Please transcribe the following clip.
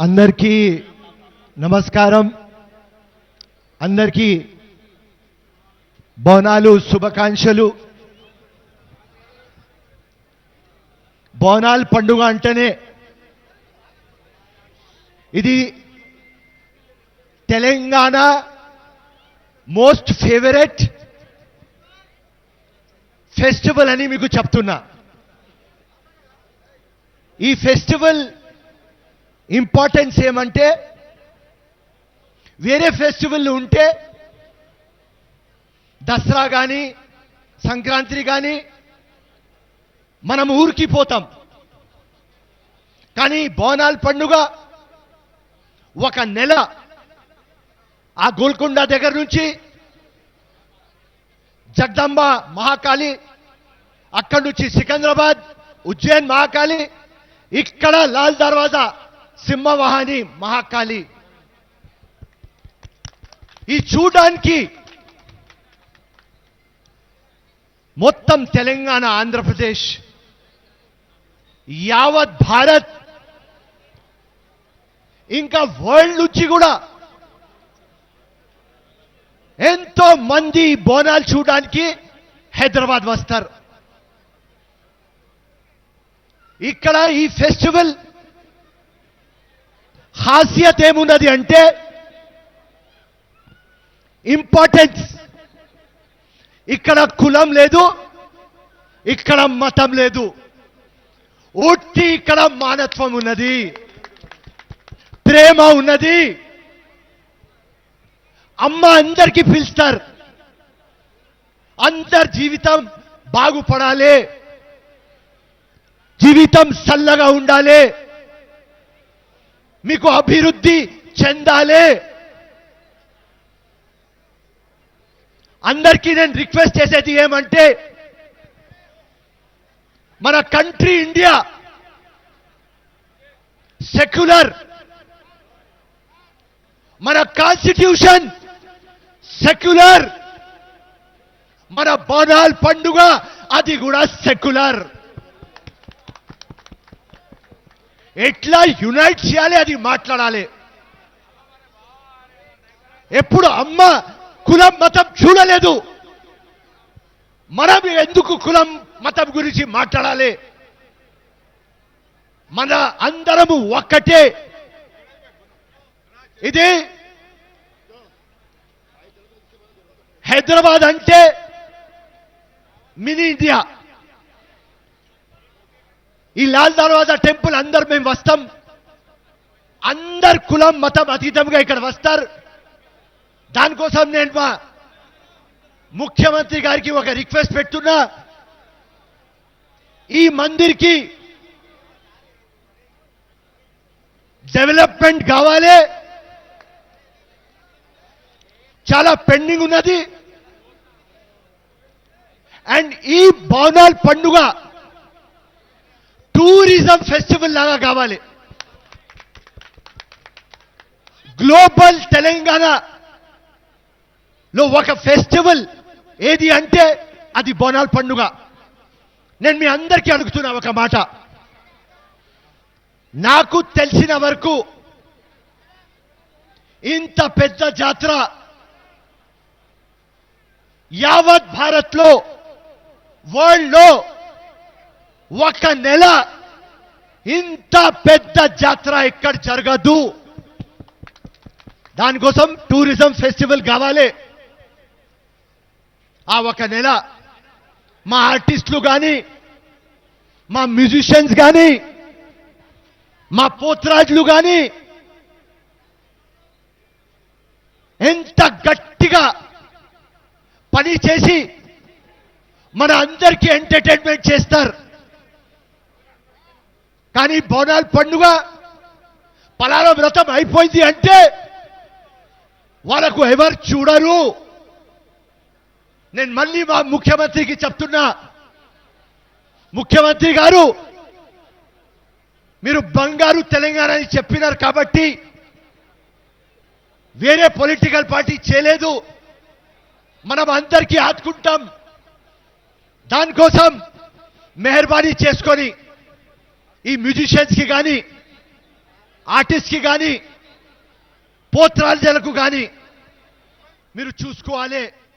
అందరికీ నమస్కారం. అందరికీ బోనాలు శుభాకాంక్షలు. బోనాల్ పండుగ అంటేనే ఇది తెలంగాణ మోస్ట్ ఫేవరెట్ ఫెస్టివల్ అని మీకు చెప్తున్నా. ఈ ఫెస్టివల్ ఇంపార్టెన్స్ ఏమంటే, వేరే ఫెస్టివల్ ఉంటే దసరా కానీ సంక్రాంతి కానీ మనం ఊరికి పోతాం. కానీ బోనాల్ పండుగ ఒక నెల ఆ గోల్కొండ దగ్గర నుంచి జగదంబ మహాకాళి, అక్కడి నుంచి సికింద్రాబాద్ ఉజ్జయిన్ మహాకాళి, ఇక్కడ లాల్ దర్వాజా సింహవాహిని మహాకాళి. ఈ చూడడానికి మొత్తం తెలంగాణ, ఆంధ్రప్రదేశ్, యావత్ భారత్, ఇంకా వరల్డ్ నుంచి కూడా ఎంతో మంది బోనాలు చూడడానికి హైదరాబాద్ వస్తారు. ఇక్కడ ఈ ఫెస్టివల్ ఖాసియత్ ఏమున్నది అంటే, ఇంపార్టెన్స్. ఇక్కడ కులం లేదు, ఇక్కడ మతం లేదు, ఉట్టి ఇక్కడ మానవత్వం ఉన్నది, ప్రేమ ఉన్నది. అమ్మ అందరికీ పిలుస్తారు, అందరి జీవితం బాగుపడాలి, జీవితం చల్లగా ఉండాలి, మీకు అభివృద్ధి చెందాలి. అందరికీ నేను రిక్వెస్ట్ చేసేది ఏమంటే, మన కంట్రీ ఇండియా సెక్యులర్, మన కాన్స్టిట్యూషన్ సెక్యులర్, మన బోనాల్ పండుగ అది కూడా సెక్యులర్. ఎట్లా యునైట్ చేయాలి అది మాట్లాడాలి. ఎప్పుడు అమ్మ కులం మతం చూడలేదు, మనం ఎందుకు కులం మతం గురించి మాట్లాడాలి? మన అందరము ఒక్కటే. ఇది హైదరాబాద్ అంటే మినీ ఇండియా. ఈ లాల్ దర్వాజా టెంపుల్ అందరు మేము వస్తాం, అందరు కులం మతం అతీతంగా ఇక్కడ వస్తారు. దానికోసం నేను మా ముఖ్యమంత్రి గారికి ఒక రిక్వెస్ట్ పెడుతున్నా, ఈ మందిర్కి డెవలప్మెంట్ కావాలి, చాలా పెండింగ్ ఉన్నది. అండ్ ఈ బోనాల్ పండుగ టూరిజం ఫెస్టివల్ లాగా కావాలి. గ్లోబల్ తెలంగాణలో ఒక ఫెస్టివల్ ఏది అంటే అది బోనాల్ పండుగ. నేను మీ అందరికీ అడుగుతున్నా ఒక మాట. నాకు తెలిసిన వరకు ఇంత పెద్ద జాతర యావత్ భారత్లో, వరల్డ్లో ఒక నెల ఇంత పెద్ద జాతర ఎక్కడ జరగదు. దానికోసం టూరిజం ఫెస్టివల్ కావాలి. ఆ ఒక నెల మా ఆర్టిస్టులు కానీ, మా మ్యూజిషియన్స్ కానీ, మా పోత్రాజులు కానీ ఎంత గట్టిగా పని చేసి మన అందరికీ ఎంటర్టైన్మెంట్ చేస్తారు. కానీ బోనాల్ పండుగ పలానా వ్రతం అయిపోయింది అంటే వాళ్ళకు ఎవరు చూడరు. నేను మళ్ళీ మా ముఖ్యమంత్రికి చెప్తున్నా, ముఖ్యమంత్రి గారు మీరు బంగారు తెలంగాణ అని చెప్పినారు కాబట్టి వేరే పొలిటికల్ పార్టీ చేయలేదు, మనం అందరికీ ఆదుకుంటాం. దానికోసం మెహర్బానీ చేసుకొని ఈ మ్యూజిషియన్స్ కి కానీ ఆర్టిస్ట్కి కానీ పోత్రాజలకు కానీ మీరు చూసుకోవాలి.